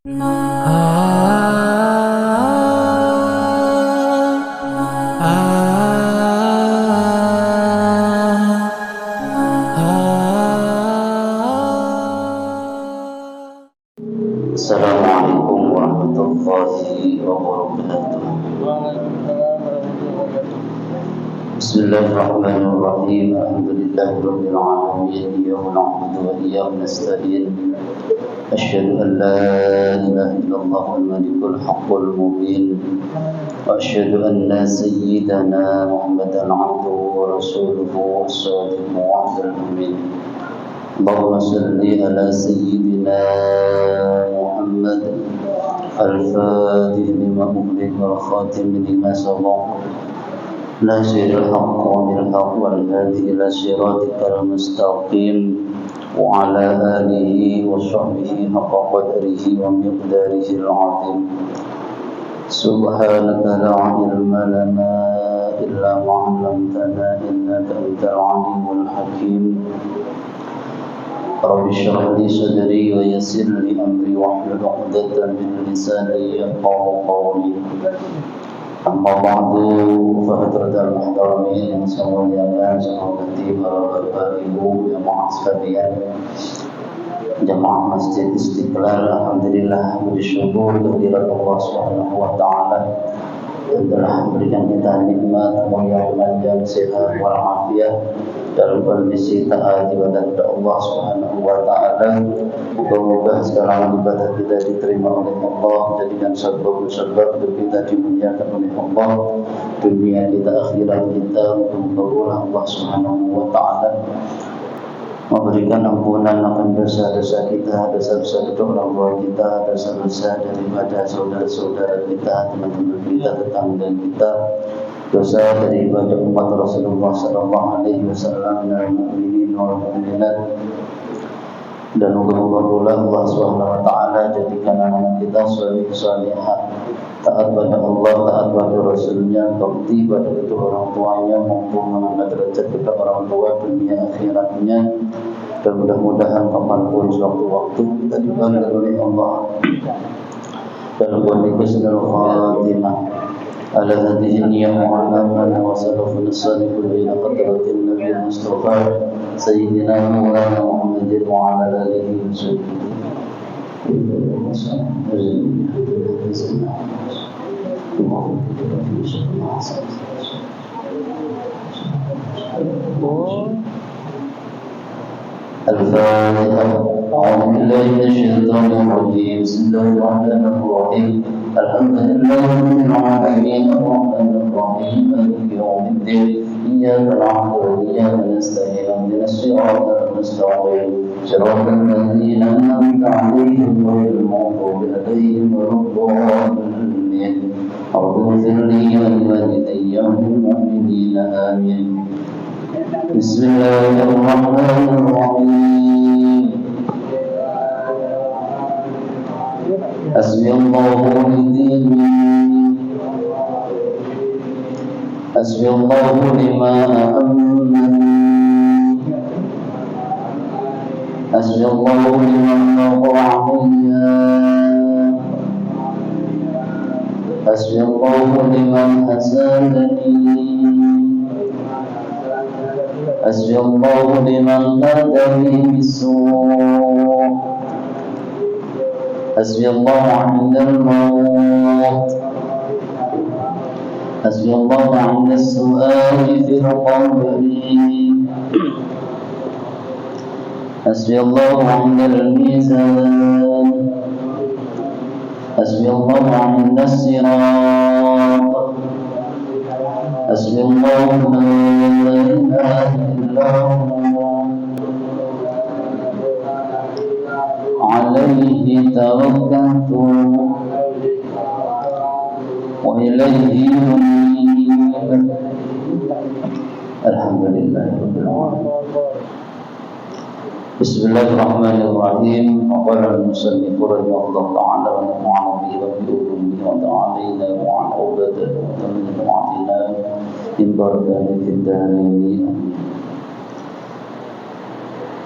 Assalamualaikum warahmatullahi wabarakatuh. Bismillahirrahmanirrahim. Alhamdulillahirabbil alamin. Iyyaka na'budu wa iyyaka nasta'in. Asyhadu an la ilaha illallah al-malikul haqqul mubin. Wa asyhadu anna sayyidana Muhammadan 'abduhu wa rasuluhu as-sadiqul wa'dul amin. Allahumma salli ala sayyidina Muhammad al-Fatih lima ughliq wal khatim lima sabaq nasiril haqq wal haqq wal hadi ila siratikal mustaqim wa ala alihi wa sahbihi haqqa qadrihi wa miqdarihi al-'azim. Subhanaka la ilma lana illa ma 'allamtana innaka antal 'alimul hakim. Rabbi shrah li sadri wa yassir li amri wahlul 'uqdatam min lisani yafqahu qawli. Amma ba'du fa hadaratul muhtaramin yang saya muliakan, saya hormati para bapak ibu jamaah sekalian, jamaah Masjid Istiqlal. Alhamdulillah, bersyukur kehadirat Allah Subhanahu wa taala yang telah memberikan kita nikmat kemuliaan panjang sehat walafiat dalam kondisi taat ibadah kepada Allah Subhanahu wa taala. Moga-moga segala ibadah kita diterima oleh Allah, jadikan sebab-sebab kita dimuliakan oleh Allah, dunia kita akhirat kita. Moga-moga Allah Subhanahu wa taala memberikan ampunan akan dosa-dosa kita, dosa-dosa kedua orang tua kita, dosa-dosa daripada saudara-saudara kita, teman-teman kita, tetangga kita, dosa daripada umat Rasulullah sallallahu alaihi wasallam dan mukminin wal mukminat. Dan moga-moga pula Allah Subhanahu wa taala jadikan anak kita salih-salihah, taat pada Allah, taat pada Rasulnya, bakti pada kedua orang tuanya, mampu mengangkat derajat kedua orang tua dunia akhiratnya. Dan mudah-mudahan kapanpun sewaktu-waktu kita dipanggil oleh Allah dalam kondisi husnul khatimah. Ala hadhihi niyyah mu'allamana wa salafun salihun ila qadratin nabiy mustafa sayyidina maulana Muhammadin wa ala alihi wa sahbihi. الفاتحة. أعوذ بالله من الشيطان الرجيم. بسم الله الرحمن الرحيم. الحمد لله رب العالمين الرحمن الرحيم مالك يوم الدين. إياك نعبد وإياك نستعين اهدنا الصراط المستقيم صراط الذين أنعمت عليهم غير المغضوب عليهم ولا الضالين. رب اغفر لي ولوالدي وللمؤمنين آمين. بسم الله الرحمن الرحيم. حسبي الله للدين، حسبي الله لما أمن، حسبي الله لمن نظر عليا، حسبي الله لمن حسدني، حسبي الله لمن نادني بالسوء، حسبي الله عند الموت، حسبي الله عند السؤال في القبر، حسبي الله عند الميزان، حسبي الله عند الصراط، حسبي الله لا إله إلا هو عليه توكلت وإليه أنيب. الحمد لله رب العالمين. بسم الله الرحمن الرحيم. وقال المصنف رحمه الله تعالى ونفعنا به وبعلومه وتعالينا وعن عقبته وتمن وعدنا من بركات في الدارين.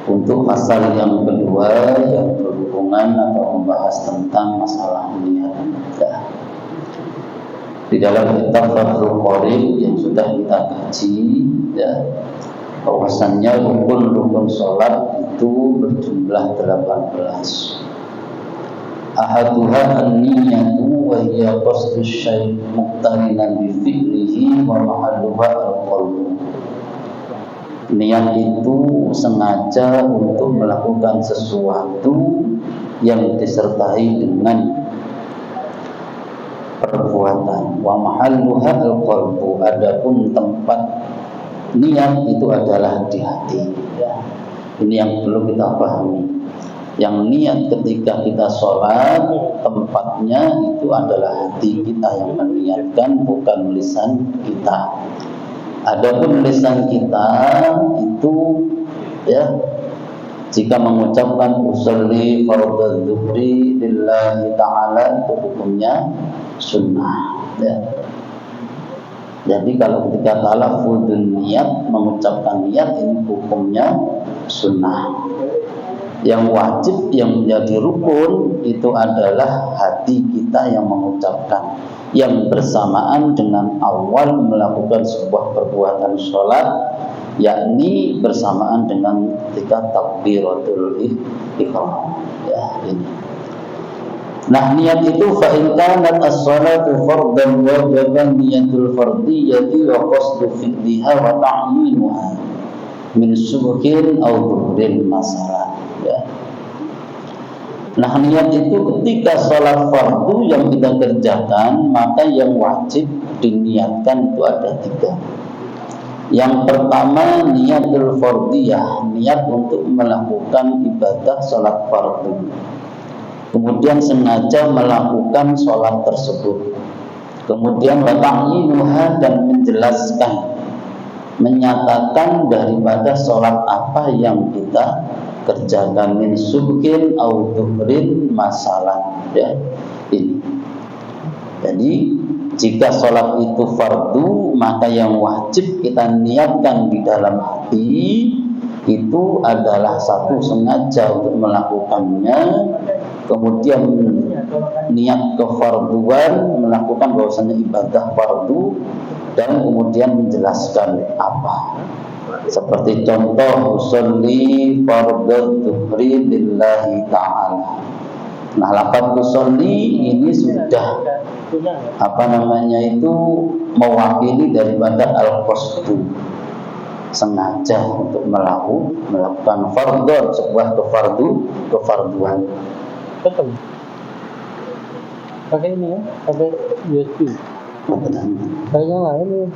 Untuk pasal yang kedua yang berhubungan atau membahas tentang masalah niat ibadah. Di dalam kitab Fathul Qorib yang sudah kita kaji, ya, bahwasannya rukun-rukun sholat itu berjumlah 18. Ahaduha an-niyatu wa hiya qasdu syai' muqtarinan bi fi'lihi wa mahalluha al-qalbu. Niat itu sengaja untuk melakukan sesuatu yang disertai dengan perbuatan. Wa mahalluha al-qalbu. Adapun tempat niat itu adalah di hati, ya. Ini yang perlu kita pahami. Yang niat ketika kita sholat, tempatnya itu adalah hati kita yang meniatkan, bukan lisan kita. Adapun lisan kita itu, ya, jika mengucapkan usolli fardhu dzuhri lillahi ta'ala, itu hukumnya sunnah, ya. Jadi kalau ketika talaffuzun niat, mengucapkan niat, ini hukumnya sunnah. Yang wajib, yang menjadi rukun, itu adalah hati kita yang mengucapkan, yang bersamaan dengan awal melakukan sebuah perbuatan sholat, yakni bersamaan dengan ketika takbiratul ihram, ya, ini. Nah, niat itu fa in kanat as-shalatu fardhan wajaban niyatul fardiyati wa qasdu fi'liha wa ta'yinuha min subhin aw dhuhrin masalah, ya. Nah, niat itu ketika sholat fardu yang kita kerjakan, maka yang wajib diniatkan itu ada 3. Yang pertama, niatul fardiyah, niat untuk melakukan ibadah sholat fardu. Kemudian sengaja melakukan sholat tersebut. Kemudian bata'yinuha, dan menjelaskan, menyatakan daripada sholat apa yang kita kerjakan, min subhin au dhuhrin masalah, ya, ini. Jadi jika sholat itu fardu, maka yang wajib kita niatkan di dalam hati itu adalah satu, sengaja untuk melakukannya, kemudian niat kefarduan, melakukan bahwasanya ibadah fardu, dan kemudian menjelaskan apa. Seperti contoh usolli fardhu dzuhri lillahi ta'ala. Nah, lafaz usolli ini sudah itu mewakili daripada al-qasdu, sengaja untuk melakukan fardhu, sebuah kefarduan. Betul. Pakai ini ya, pakai USB. Kayaknya lain ya.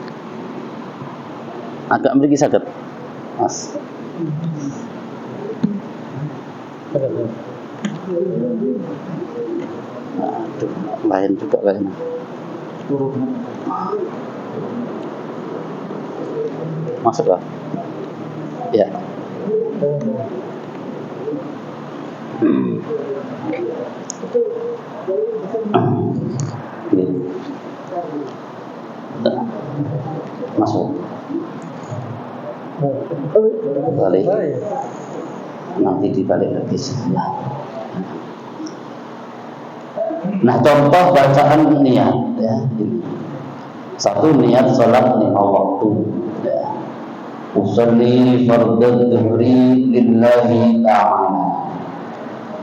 Agak mriki saged, Mas. Aduh, lain juga kayaknya. Masuk lah. Ya. Masuk. Balik. Nanti dibalik lagi sebelah. Nah, contoh bacaan niat, ya. Satu, niat sholat 5 waktu, ya. Usolli fardhu dzuhri lillahi ta'ala.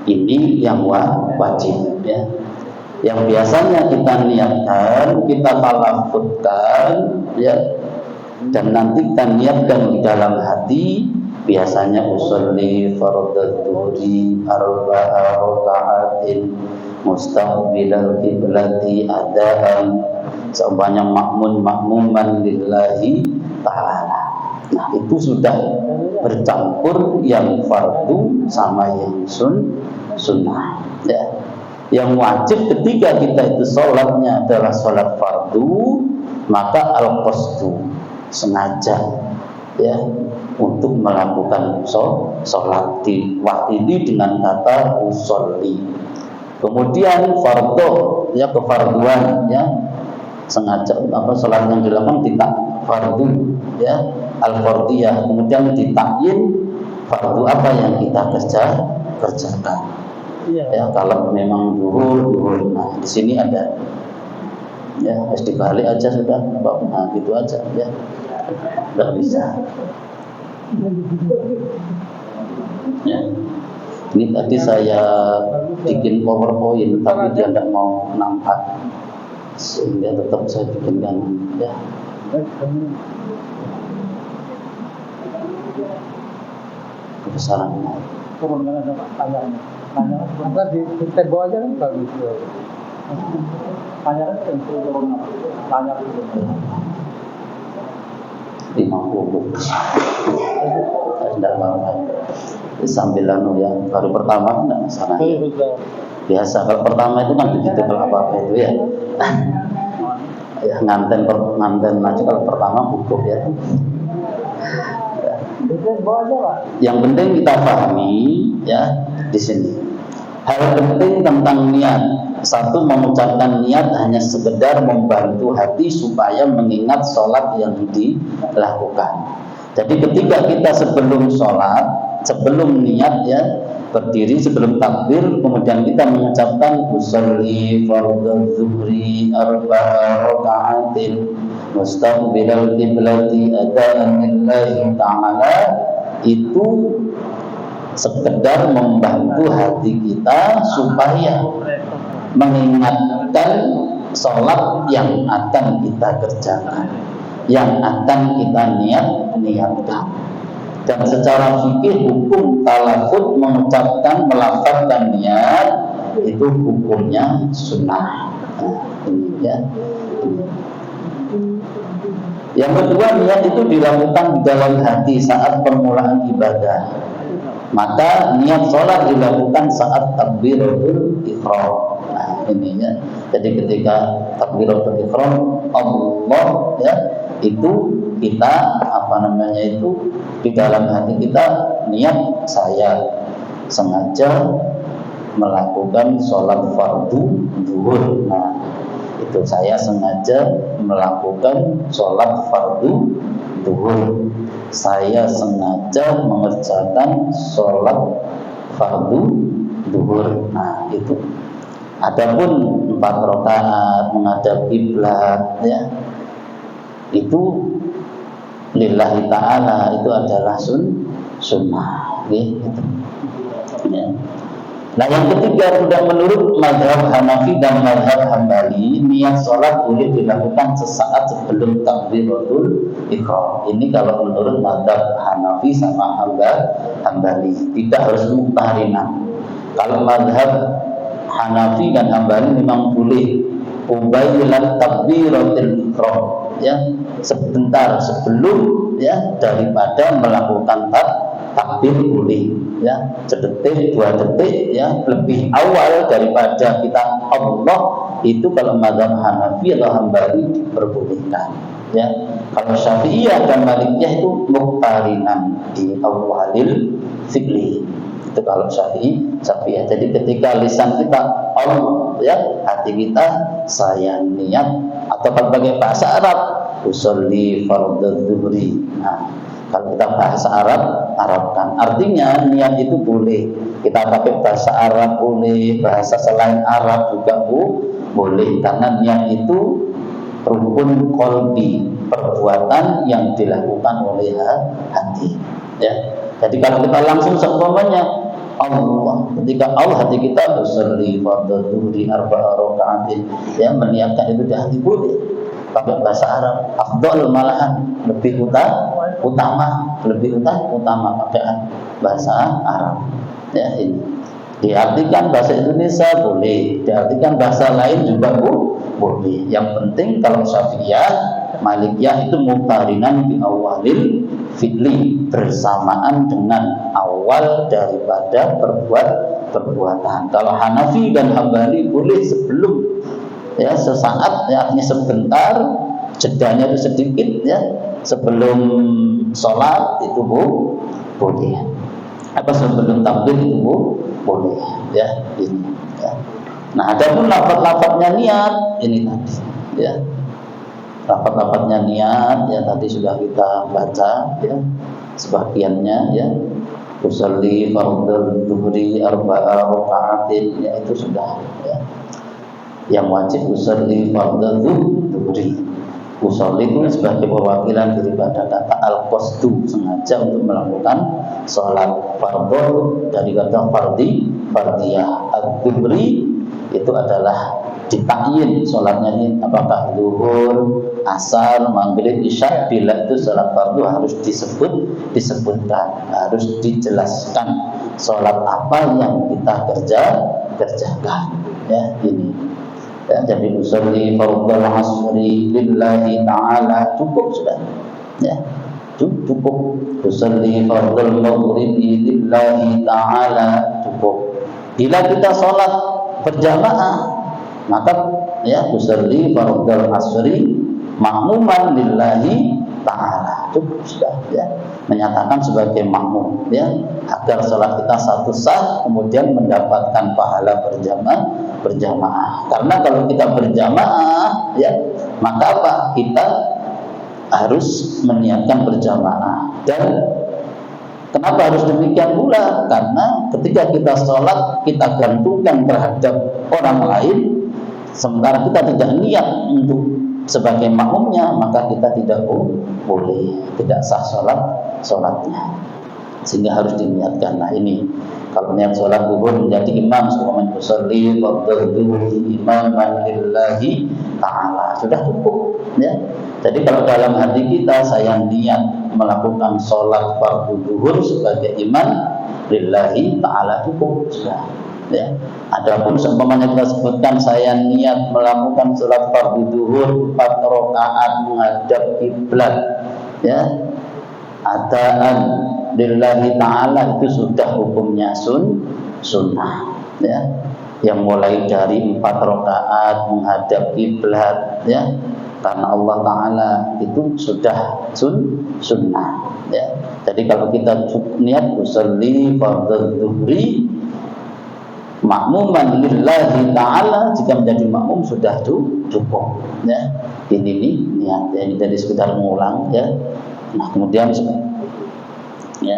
Ini yang wajib, ya. Yang biasanya kita niatkan, kita talaffuzkan, ya, dan nanti kita niatkan di dalam hati. Biasanya usolli fardhu dzuhri arba'a raka'atin mustaqbilal qiblati adaan, sebanyak makmuman lillahi ta'ala. Nah, itu sudah bercampur yang fardu sama yang sunnah, ya. Yang wajib ketika kita itu sholatnya adalah sholat fardu, maka al-qasdu, sengaja, ya, untuk melakukan sholat, diwakili dengan kata usolli. Kemudian fardhu, ya, kefarduan, ya, sengaja sholat yang dilakukan fardu, ya, al-fardiyah. Kemudian ditakyin fardu apa yang kita kerjakan. Ya, kalau memang duhur. Nah, di sini ada. Ya, harus dibalik aja sudah, nah gitu aja ya. Nggak bisa. Ya. Ini tadi saya bikin PowerPoint tapi dia tidak mau nampak, sehingga tetap saya bikinkan ya. Kebesarannya. Turunkan aja tanyanya. Tanya di tembok aja kan bagus. Tanya kan turun. Tanya 50. Tidak apa-apa. Sambil ya, baru pertama kan tidak masalah. Biasa kalau pertama itu kan begitu, kalau apa-apa itu ya. Ya nganten aja kalau pertama hukum ya. Yang penting kita pahami ya di sini. Hal penting tentang niat. Satu, mengucapkan niat hanya sekedar membantu hati supaya mengingat sholat yang dilakukan. Jadi ketika kita sebelum sholat, sebelum niat ya, berdiri sebelum takbir, kemudian kita mengucapkan usolli fardhu zuhri arba'a raka'atin mustaqbilal qiblati adaan lillahi ta'ala, itu sekedar membantu hati kita supaya mengingatkan sholat yang akan kita kerjakan, yang akan kita niatkan. Dan secara fikih hukum talafut mengucapkan, melafazkan niat itu hukumnya sunnah. Ya. Yang kedua, niat itu dilakukan di dalam hati saat permulaan ibadah. Maka niat sholat dilakukan saat takbiratul ihram. Nah, ininya. Jadi ketika takbiratul ihram Allah ya, itu kita itu di dalam hati kita niat saya sengaja melakukan sholat fardu zuhur. Nah, itu saya sengaja melakukan sholat fardu zuhur. Saya sengaja mengerjakan sholat fardu zuhur. Nah, itu. Adapun 4 rakaat menghadap kiblat ya, itu lillahi ta'ala, itu adalah sunnah gitu. Ya. Nah, yang ketiga, sudah menurut mazhab Hanafi dan mazhab Hambali, niat sholat boleh dilakukan sesaat sebelum takbiratul ihram. Ini kalau menurut mazhab Hanafi sama Hambali, tidak harus muqtarinan. Kalau mazhab Hanafi dan Hambali memang boleh ubayyilat takbiratul ihram ya, sebentar sebelum ya, daripada melakukan takbir boleh ya, sedetik 2 detik ya, lebih awal daripada kita Allah, itu kalau mazhab Hanafi atau Hambali diperbolehkan ya. Kalau Syafi'iyah dan Malikiyah itu muqtarinan di awalil fi'li. Itu kalau Syafi'iyah. Jadi ketika lisan kita Allah ya, hati kita saya niat, atau pakai bahasa Arab usolli fardhu zuhri. Nah, kalau kita bahasa Arabkan, artinya niat itu boleh. Kita pakai bahasa Arab boleh, bahasa selain Arab juga boleh, karena niat itu rukun qalbi, perbuatan yang dilakukan oleh hati. Ya. Jadi kalau kita langsung seumpamanya Allah, ketika Allah hati kita usolli fardhu zuhri arba'a raka'atin ya, meniatkan itu di hati boleh. Pakai bahasa Arab afdal, malahan lebih utama pakai bahasa Arab ya. Ini diartikan bahasa Indonesia boleh, diartikan bahasa lain juga boleh. Yang penting kalau Syafi'iyah, Malikiyah itu muqtarinan bi awalil fi'li, bersamaan dengan awal daripada perbuatan. Kalau Hanafi dan Hambali boleh sebelum ya, sesaat ya, artinya sebentar, jedanya itu sedikit ya, sebelum sholat itu boleh, apa sebelum takbir itu boleh ya, ini ya. Nah, ada pun lafaz-lafaznya niat ini tadi ya, lafaz-lafaznya niat ya, tadi sudah kita baca ya sebagiannya ya. usolli fardhu dhuhri arba'a raka'atin, ya itu sudah ya. Yang wajib usolli fardhu dhuhri. Usolli itu sebagai perwakilan daripada kata al-qasdu, sengaja untuk melakukan sholat fardhu dari kata fardiyah. Ad-dhuhri itu adalah ditakyin sholatnya ini apakah zuhur, asar, maghrib, isya. Bila itu sholat fardu harus disebutkan, harus dijelaskan sholat apa yang kita kerjakan. Ya ini. Ya, jadi usolli fardhal asri lillahi ta'ala, cukup sudah. Ya, cukup. Usolli fardhal maghribi lillahi ta'ala, cukup. Bila kita sholat berjamaah, maka ya usolli fardhal asri makmuman lillahi ta'ala, cukup sudah ya, menyatakan sebagai makmum ya, agar sholat kita satu sah, kemudian mendapatkan pahala berjamaah. Karena kalau kita berjamaah ya, maka apa? Kita harus meniatkan berjamaah. Dan kenapa harus demikian pula? Karena ketika kita sholat, kita gantungkan terhadap orang lain, sementara kita tidak niat untuk sebagai makmumnya, maka kita tidak boleh, tidak sah sholatnya. Sehingga harus diniatkan. Nah ini, kalau niat sholat zuhur menjadi imam, suman usolli fardhu dhuhri imaman lillahi ta'ala, sudah cukup ya. Jadi kalau dalam hati kita saya niat melakukan sholat fardhu zuhur sebagai imam lillahi ta'ala, cukup sudah ya. Adapun seumpamanya kita sebutkan saya niat melakukan sholat fardhu zuhur 4 rakaat menghadap kiblat ya, adaan lillahi ta'ala, itu sudah hukumnya sunnah ya, yang mulai dari 4 rakaat menghadap kiblat ya, karena Allah Ta'ala itu sudah sunnah ya. Jadi kalau kita niat usolli fardhu dhuhri makmuman lillahi ta'ala, jika menjadi makmum sudah cukup ya. Ini niat ya, ini jadi sekedar mengulang ya. Nah kemudian ya,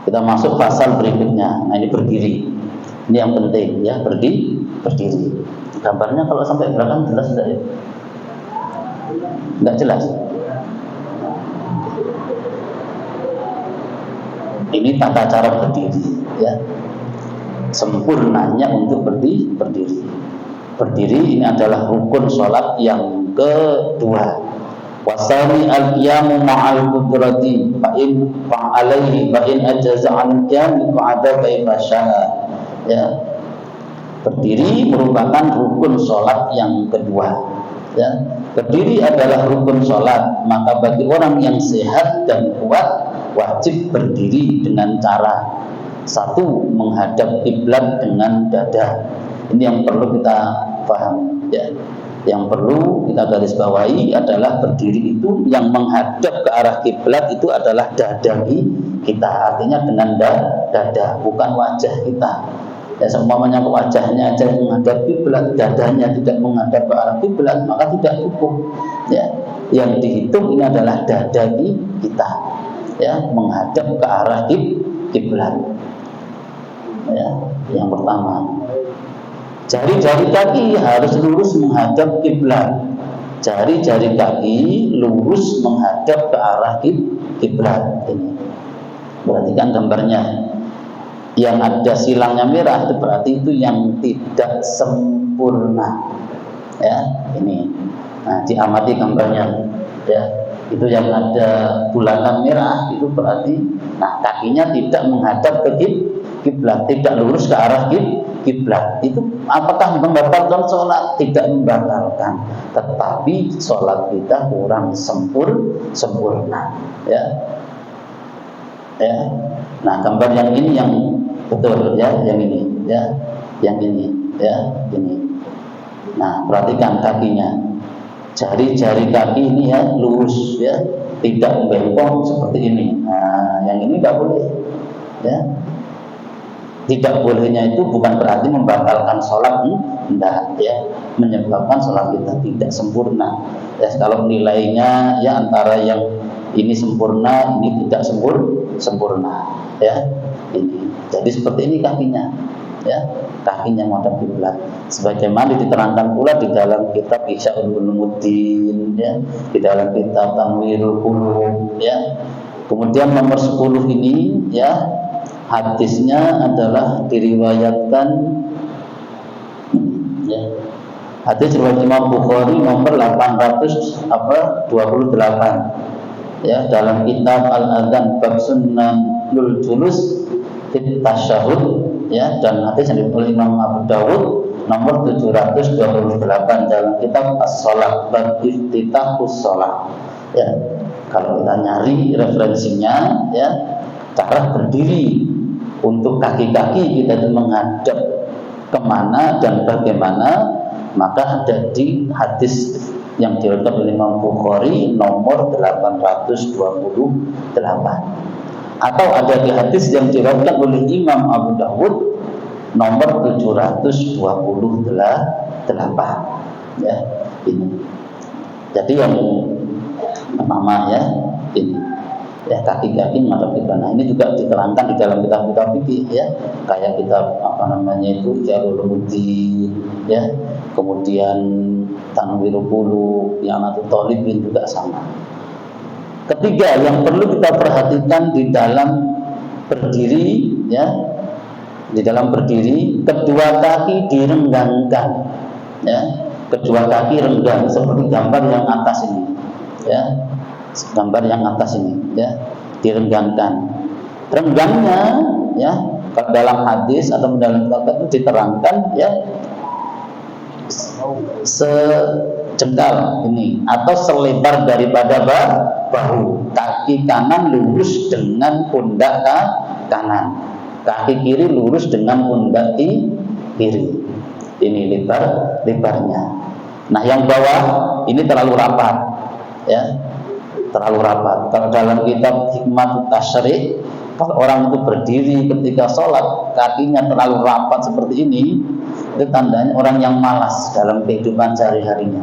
kita masuk pasal berikutnya. Nah ini berdiri, ini yang penting ya, berdiri. Gambarnya kalau sampai belakang jelas tidak ya? Tidak jelas. Ini tata cara berdiri ya, sempurnanya untuk berdiri. Berdiri ini adalah rukun sholat yang kedua. Wasani al-qiyamu ma'al qudrati fa in fa'alaihi fa in ajaza an qiyam fa'ada kaifa syaa ya. Berdiri merupakan rukun sholat yang kedua ya. Berdiri adalah rukun sholat, maka bagi orang yang sehat dan kuat wajib berdiri dengan cara satu, menghadap kiblat dengan dada. Ini yang perlu kita paham ya. Yang perlu kita garis bawahi adalah berdiri itu yang menghadap ke arah kiblat itu adalah dada kita, artinya dengan dada, bukan wajah kita. Ya seumpamanya wajahnya aja menghadap kiblat, dadanya tidak menghadap ke arah kiblat, maka tidak cukup. Ya, yang dihitung ini adalah dada kita, ya menghadap ke arah kiblat. Ya, yang pertama. Jari-jari kaki harus lurus menghadap kiblat. Jari-jari kaki lurus menghadap ke arah kiblat. Ini. Perhatikan gambarnya. Yang ada silangnya merah itu berarti itu yang tidak sempurna. Ya, ini. Nah, diamati gambarnya. Ya, itu yang ada bulatan merah itu berarti nah kakinya tidak menghadap ke kiblat, tidak lurus ke arah kiblat. Itu apakah membatalkan sholat? Tidak membatalkan, tetapi sholat kita kurang sempurna ya. Ya. Nah gambar yang ini yang betul ya, yang ini ya, yang ini ya, ini. Nah perhatikan kakinya, jari-jari kaki ini ya lurus ya, tidak bengkok seperti ini. Nah yang ini tidak boleh ya. Tidak bolehnya itu bukan berarti membatalkan sholat, enggak ya, menyebabkan sholat kita tidak sempurna. Ya, kalau nilainya ya antara yang ini sempurna, ini tidak sempurna, ya. Ini. Jadi seperti ini kakinya, ya, kakinya menghadap kiblat. Sebagaimana diterangkan pula di dalam kitab Ihyaul Ulumuddin, ya, di dalam kitab Tanwirul Qulub, ya. Kemudian nomor 10 ini, ya, hadisnya adalah diriwayatkan, ya, hadis riwayat Imam Bukhari nomor 828, ya, dalam kitab Al-Adzan bab Sunnanul Julus fit Tasyahud, ya, dan hadis yang ditulis Imam Abu Dawud nomor 728 dalam kitab As-Shalah bab Iftitahus Shalah. Ya, kalau kita nyari referensinya, ya, cara berdiri untuk kaki-kaki kita itu menghadap kemana dan bagaimana, maka ada di hadis yang diriwayatkan oleh Imam Bukhari nomor 828, atau ada di hadis yang diriwayatkan oleh Imam Abu Dawud nomor 728, ya, ini. Jadi yang pertama, ya, ini, ya, kaki-kaki menghadap kiblat. Nah, ini juga diterangkan di dalam kitab-kitab fikih, ya, kayak kitab itu Ihyaul Ulumuddin, ya, kemudian Tanwirul Qulub, I'anatul Talibin juga sama. Ketiga yang perlu kita perhatikan di dalam berdiri, ya, di dalam berdiri kedua kaki direnggangkan, ya, kedua kaki renggang seperti gambar yang atas ini, ya, gambar yang atas ini, ya, direnggangkan. Renggangnya, ya, dalam hadis atau dalam kitab itu diterangkan, ya, sejengkal ini atau selebar daripada bahu. Kaki kanan lurus dengan pundak kanan, kaki kiri lurus dengan pundak kiri. Ini lebarnya. Nah, yang bawah ini terlalu rapat, ya, terlalu rapat. Kalau dalam kitab Hikmat Tasyri', kalau orang itu berdiri ketika sholat kakinya terlalu rapat seperti ini, itu tandanya orang yang malas dalam kehidupan sehari-harinya.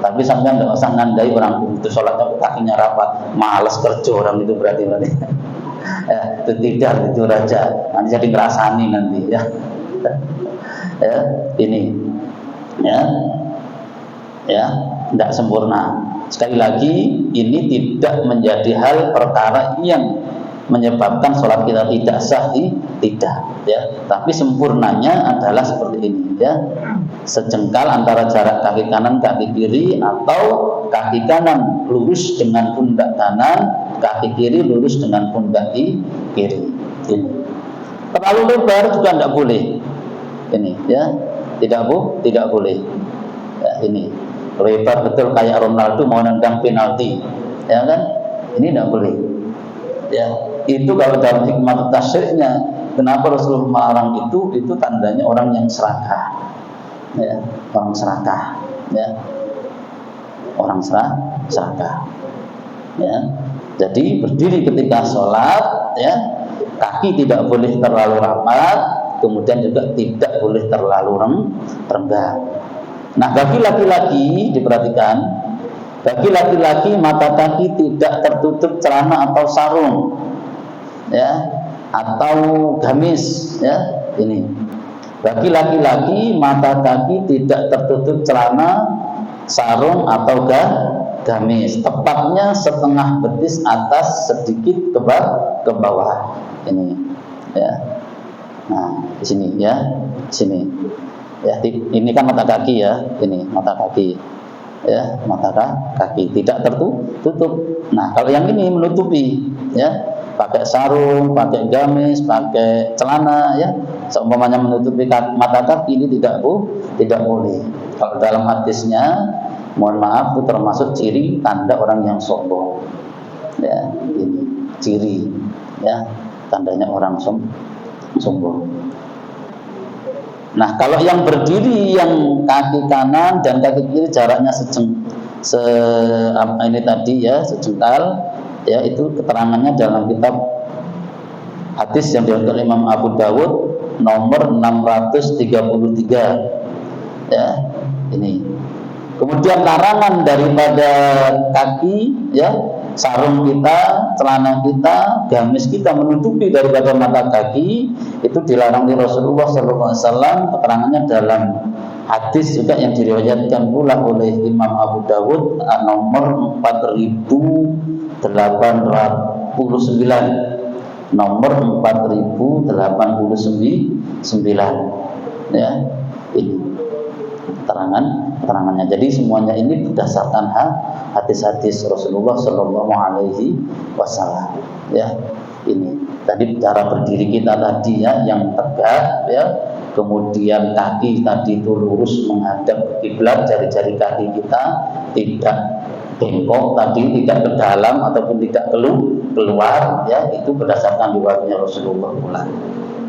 Tapi sampai tidak usah nandai orang itu sholatnya kakinya rapat, malas kerja orang itu berarti. Ya, itu tidak, itu raja. Nanti jadi ngerasani nanti, ya. Ya, ini, ya, ya, tidak sempurna. Sekali lagi, ini tidak menjadi hal perkara yang menyebabkan sholat kita tidak sah, tidak, ya. Tapi sempurnanya adalah seperti ini, ya, sejengkal antara jarak kaki kanan kaki kiri, atau kaki kanan lurus dengan pundak kanan, kaki kiri lurus dengan pundak kiri. Ini terlalu lebar juga tidak boleh, ini, ya, tidak boleh, ya, ini lebar betul kayak Ronaldo mau nendang penalti, ya kan, ini tidak boleh, ya. Itu kalau dalam hikmah tasyri'nya, kenapa Rasulullah melarang itu tandanya orang yang serakah, ya, orang serakah, ya, orang serakah, ya. Jadi berdiri ketika sholat, ya, kaki tidak boleh terlalu rapat, kemudian juga tidak boleh terlalu renggang. Nah, bagi laki-laki diperhatikan, bagi laki-laki mata kaki tidak tertutup celana atau sarung, ya, atau gamis, ya, ini. Bagi laki-laki mata kaki tidak tertutup celana, sarung atau gamis, tepatnya setengah betis atas sedikit ke bawah, ini, ya. Nah, di sini, ya, sini, ya, ini kan mata kaki, ya, ini mata kaki, ya, mata kaki tidak tertutup. Nah, kalau yang ini menutupi, ya, pakai sarung, pakai gamis, pakai celana, ya, seumpamanya menutupi mata kaki, ini tidak boleh. Kalau dalam hadisnya, mohon maaf, itu termasuk ciri tanda orang yang sombong, ya, ini ciri, ya, tandanya orang sombong. Nah, kalau yang berdiri yang kaki kanan dan kaki kiri jaraknya ini tadi, ya, sejengkal, ya, itu keterangannya dalam kitab hadis yang diriwayatkan oleh Imam Abu Dawud nomor 633, ya, ini. Kemudian larangan daripada kaki, ya, sarung kita, celana kita, gamis kita menutupi daripada mata kaki, itu dilarang di Rasulullah SAW. Keterangannya dalam hadis juga yang diriwayatkan pula oleh Imam Abu Dawud nomor 4889, nomor 4089, ya. Ini keterangannya. Jadi semuanya ini berdasarkan hadis-hadis Rasulullah Shallallahu Alaihi Wasallam. Ya, ini tadi cara berdiri kita tadi ya, yang tegak ya, kemudian kaki tadi itu lurus menghadap kiblat, jari-jari kaki kita tidak bengkok tadi, tidak ke dalam ataupun tidak keluar ya, itu berdasarkan riwayatnya Rasulullah pula.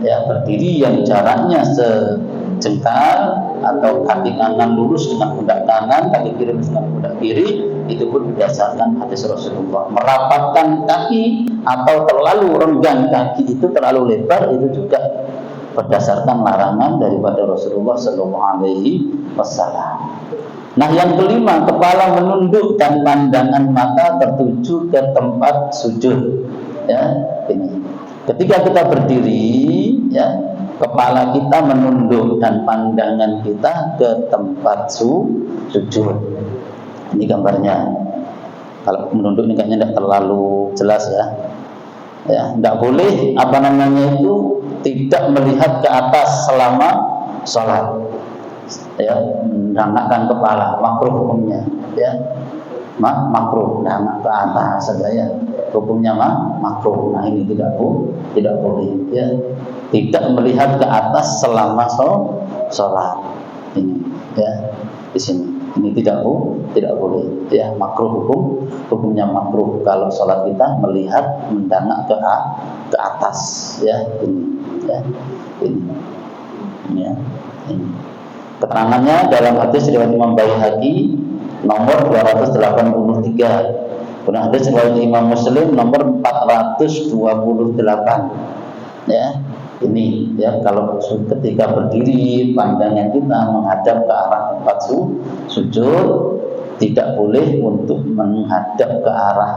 Ya, berdiri yang jaraknya sejengkal atau kaki kanan lurus dengan pundak kanan, kaki kiri lurus dengan pundak kiri, itu pun berdasarkan hadis Rasulullah. Merapatkan kaki atau terlalu renggang kaki itu terlalu lebar, itu juga berdasarkan larangan daripada Rasulullah Sallallahu Alaihi Wasallam. Nah, yang kelima, kepala menunduk dan pandangan mata tertuju ke tempat sujud. Ya, ini. Ketika kita berdiri, ya, kepala kita menunduk dan pandangan kita ke tempat sujud. Ini gambarnya. Kalau menunduk ini kayaknya tidak terlalu jelas ya. Ya, tidak boleh tidak melihat ke atas selama sholat. Ya, mendangakkan kepala, makruh hukumnya. Ya, makruh, dangak ke atas saja ya. Hukumnya makruh. Nah, ini tidak boleh ya. Tidak melihat ke atas selama sholat. Ini ya, di sini. Ini tidak boleh ya, makruh hukumnya makruh kalau sholat kita melihat mendangak ke atas ya, ini ya, ini ya, ini. Keterangannya dalam hadis riwayat Imam Baihaqi nomor 283. Kemudian hadis riwayat Imam Muslim nomor 428. Ya, ini ya, kalau ketika berdiri pandangan kita menghadap ke arah tempat sujud, tidak boleh untuk menghadap ke arah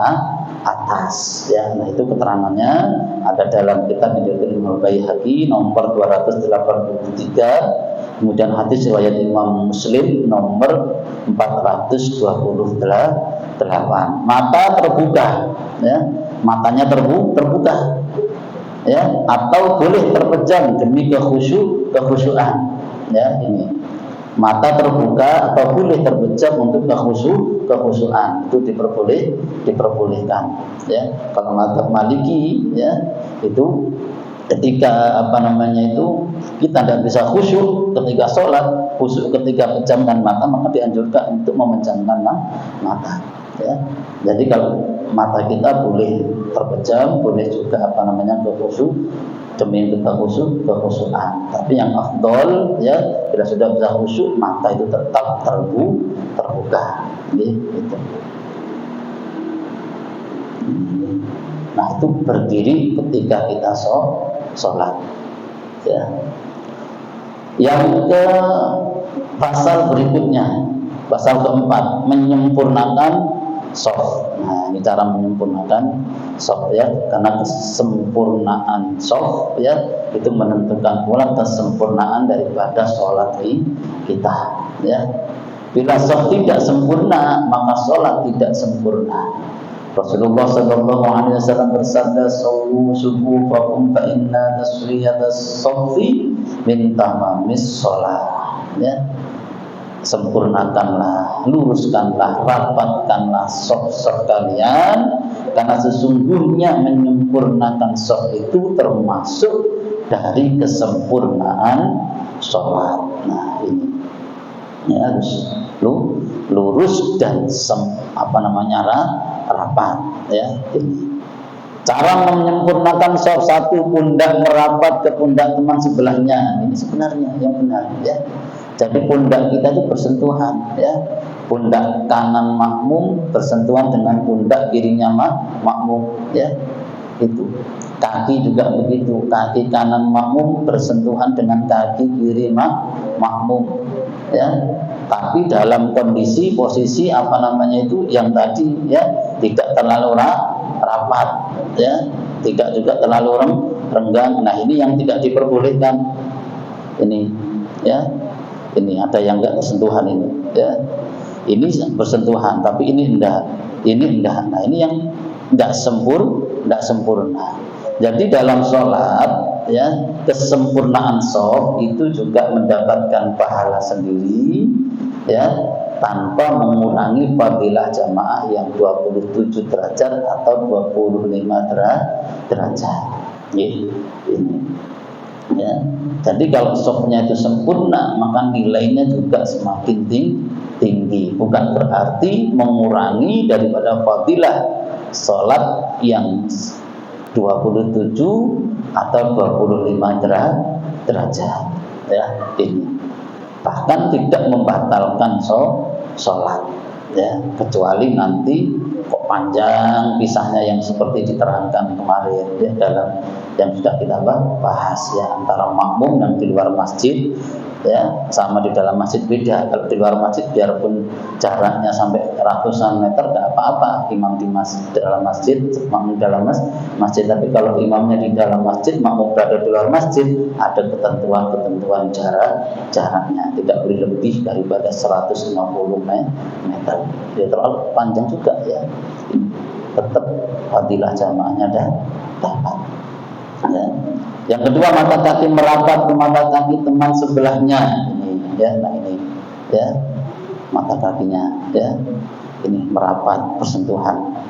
atas ya. Nah, itu keterangannya ada dalam kitab Imam Baihaqi nomor 283. Kemudian hadis riwayat Imam Muslim nomor 428. Mata terbuka ya, matanya terbuka ya, atau boleh terpejam demi kekhusyuan ya. Ini mata terbuka atau boleh terpejam untuk kekhusyuan, itu diperbolehkan ya. Kalau mazhab Maliki ya, itu ketika kita tidak bisa khusyuk ketika sholat, khusyuk ketika pejamkan mata, maka dianjurkan untuk memejamkan mata ya. Jadi kalau mata kita boleh terpejam, boleh juga kekhusyuk demi kekhusyuan. Tapi yang afdol ya, bila sudah bisa khusyuk, mata itu tetap terbuka gitu. Nah, itu berdiri ketika kita sholat ya. Yang ke pasal berikutnya, pasal keempat, menyempurnakan soft. Nah, ini cara menyempurnakan soft ya, karena kesempurnaan soft ya itu menentukan pula kesempurnaan daripada sholat kita ya. Bila soft tidak sempurna, maka sholat tidak sempurna. Rasulullah Sallallahu Alaihi Wasallam bersabda, "Sawu sufufakum fa inna taswiyatas saffi min tamamis sholat." Ya, sempurnakanlah, luruskanlah, rapatkanlah shaf kalian, karena sesungguhnya menyempurnakan shaf itu termasuk dari kesempurnaan sholat. Nah, ini ya, harus lurus dan rapat ya. Ini cara menyempurnakan shaf, satu, pundak merapat ke pundak teman sebelahnya. Ini sebenarnya yang benar ya. Jadi pundak kita itu bersentuhan ya. Pundak kanan makmum bersentuhan dengan pundak kirinya makmum ya. Itu. Kaki juga begitu. Kaki kanan makmum bersentuhan dengan kaki kiri makmum ya. Tapi dalam kondisi posisi yang tadi ya, tidak terlalu rapat, ya, tidak juga terlalu renggang. Nah, ini yang tidak diperbolehkan. Ini, ya, ini ada yang enggak bersentuhan ini, ya. Ini bersentuhan, tapi ini enggak. Ini enggak. Nah, ini yang enggak sempurna. Jadi dalam sholat, ya, kesempurnaan shaf itu juga mendapatkan pahala sendiri, ya, tanpa mengurangi fadilah jamaah yang 27 derajat atau 25 derajat. Ini. Ya. Jadi kalau shafnya itu sempurna, maka nilainya juga semakin tinggi. Bukan berarti mengurangi daripada fadilah sholat yang 27 atau 25 derajat, ya, ini. Bahkan tidak membatalkan sholat, ya, kecuali nanti kok panjang kisahnya yang seperti diterangkan kemarin, ya, dalam yang sudah kita bahas, ya, antara makmum yang di luar masjid, ya, sama di dalam masjid beda. Kalau di luar masjid biarpun jaraknya sampai ratusan meter tidak apa-apa, imam di dalam masjid, makmum di dalam masjid. Tapi kalau imamnya di dalam masjid, makmum berada di luar masjid, ada ketentuan jaraknya, tidak boleh lebih daripada 150 meter. Dia terlalu panjang juga, ya. Tetap fadilah jamaahnya dapat. Ya. Yang kedua, mata kaki merapat ke mata kaki teman sebelahnya. Ini, ya, nah ini, ya, mata kakinya, ya, ini merapat bersentuhan.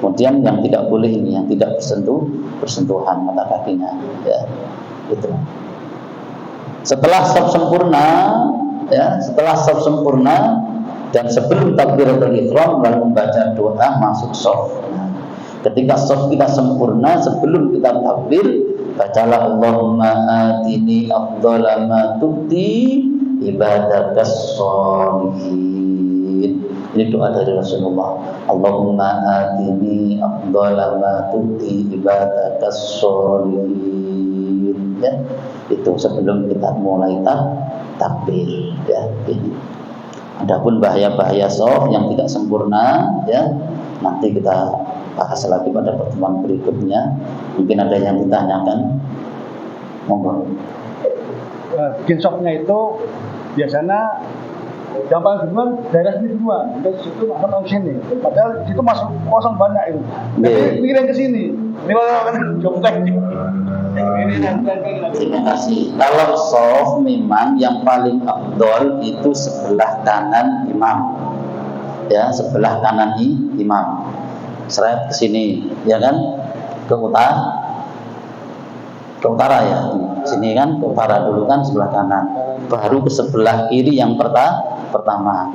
Kemudian yang tidak boleh ini, yang tidak bersentuhan mata kakinya, ya, itu. Setelah shaf sempurna, ya, dan sebelum takbiratul ihram lalu membaca doa masuk shaf. Ketika shaf kita sempurna, sebelum kita takbir, bacalah Allahumma atini afdhala ma tu'ti ibadakas sholihin. Ini doa dari Rasulullah. Allahumma atini afdhala ma tu'ti ibadakas sholihin. Ya, itu sebelum kita mulai takbir, ya, ini. Adapun bahaya-bahaya shaf yang tidak sempurna, ya, nanti kita bahas lagi pada pertemuan berikutnya. Mungkin ada yang ditanyakan, monggo. Bikin shafnya itu biasanya yang paling duluan daerah sini semua, dari situ masuk ke sini. Padahal situ masuk kosong banyak itu. Jadi pikirin ke sini. Ini kan jomtek. Terima kasih. Kalau shaf memang yang paling afdol itu sebelah kanan imam, ya, sebelah kanan imam. Seret ke sini, ya kan, ke utara, ya, sini kan ke utara dulu kan, sebelah kanan, baru ke sebelah kiri yang pertama,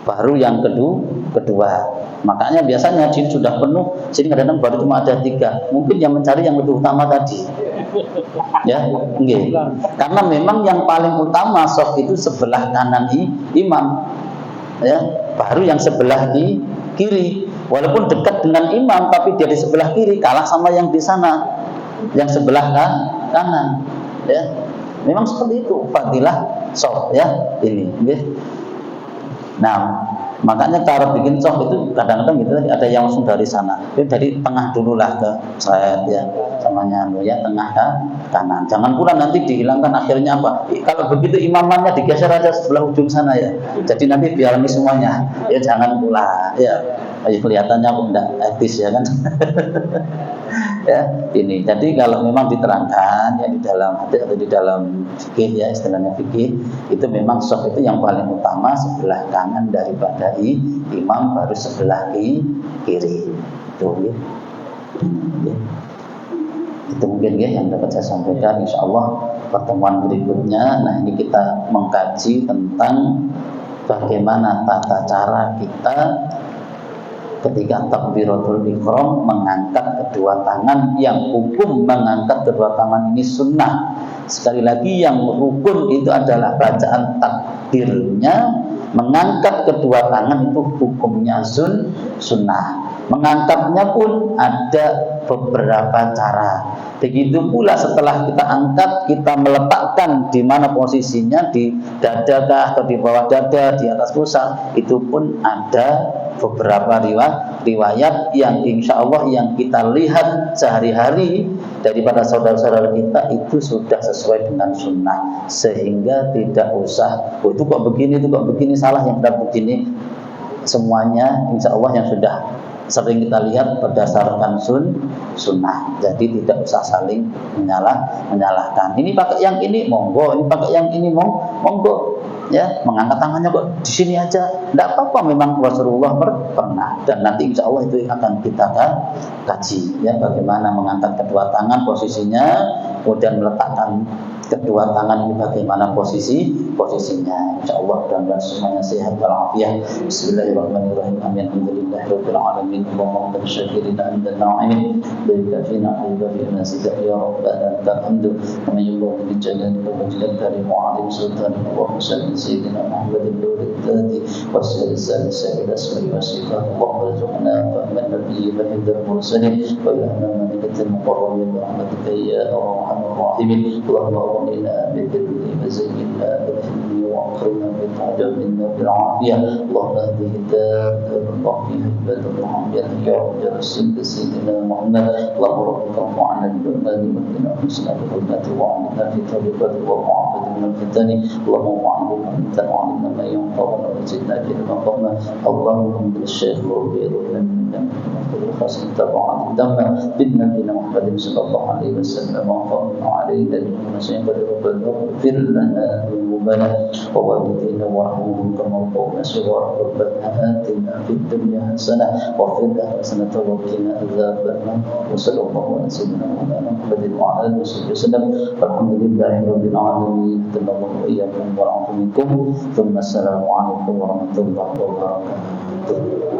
baru yang kedua. Makanya biasanya sini sudah penuh, sini kadang-kadang baru cuma ada 3. Mungkin yang mencari yang lebih utama tadi, ya, enggak. Karena memang yang paling utama shaf itu sebelah kanan imam, ya, baru yang sebelah kiri. Walaupun dekat dengan imam, tapi dia di sebelah kiri, kalah sama yang di sana, yang sebelah kanan, ya. Memang seperti itu fadilah shaf, ya, ini. Nah, makanya cara bikin shaf itu kadang-kadang gitu, ada yang langsung dari sana, itu dari tengah dulu lah ke saya, ya, samanya, ya, tengah kanan. Jangan pula nanti dihilangkan, akhirnya apa? Kalau begitu imamannya digeser aja sebelah ujung sana, ya. Jadi nanti biar ini semuanya, ya, jangan pula, ya. Kelihatannya kok enggak etis, ya kan. Ya, ini. Jadi kalau memang diterangkan, ya, di dalam hadis atau di dalam fikih, ya, istilahnya fikih, itu memang shaf itu yang paling utama sebelah kanan daripada imam, baru sebelah kiri. Itu, ya. Itu mungkin, ya, yang dapat saya sampaikan. Insyaallah pertemuan berikutnya, nah, ini kita mengkaji tentang bagaimana tata cara kita ketika takbiratul ihram mengangkat kedua tangan, yang hukum mengangkat kedua tangan ini sunnah. Sekali lagi, yang rukun itu adalah bacaan takbirnya. Mengangkat kedua tangan itu hukumnya sunnah. Mengangkatnya pun ada beberapa cara. Begitu pula setelah kita angkat, kita meletakkan di mana posisinya, di dada kah atau di bawah dada, di atas pusat, itu pun ada beberapa riwayat yang insya Allah yang kita lihat sehari-hari daripada saudara-saudara kita itu sudah sesuai dengan sunnah, sehingga tidak usah itu kok begini salah, yang benar begini. Semuanya insya Allah yang sudah sering kita lihat berdasarkan sunnah, jadi tidak usah saling menyalahkan. Ini pakai yang ini monggo, ini pakai yang ini monggo, ya mengangkat tangannya kok di sini aja, tidak apa-apa. Memang Rasulullah pernah, dan nanti insya Allah itu akan kita kaji, ya bagaimana mengangkat kedua tangan posisinya, kemudian meletakkan kedua tangan ini bagaimana posisinya. Insyaallah mudah-mudahan semuanya sehat walafiat. Bismillahirrahmanirrahim. Amin. Alhamdulillahirabbil alamin. Allahumma syakirin anta na'imin. Baika fina ayba fi nasika ya rabbana ta'amdu. Wa man yuqul bi jalali wa majlal karim wa alim sultan wa salli sayyidina Muhammadin al-Dadi wa sallallahu alaihi wa sallam. Allahumma rzuqna fahman nabiyyi wa hidal mursalin wa ilhamna malaikatil muqarrabin wa rahmatika ya arhamar rahimin. Allahumma إلى بذل وزينا بالحلم وأكرمنا بالعجب منا بالعافية. اللهم هذه الدار الله فيها عباد الرحمن يا رب رسول سيدنا محمد. اللهم ربك ارفع عنا البلاء ومكن أنفسنا بحرمته وعلمنا في طريقته ومعافاته من الفتن. اللهم وعلمنا أنت وعلمنا ما ينفعنا وزدنا علما فهما. اللهم بالشيخ ربي ربنا الخاص تبع الدم بالنبي محمد صلى الله عليه وسلم وفضل علينا المسلمين ربنا اغفر لنا ذنوبنا ووالدينا وارحمهم كما ربونا صغارا. ربنا آتنا في الدنيا حسنة وفي الآخرة حسنة وقنا عذاب النار. وصلى الله على سيدنا مولانا محمد وعلى آله وصحبه وسلم. الحمد لله رب العالمين. تم الله وإياكم والعفو منكم. ثم السلام عليكم ورحمة الله وبركاته.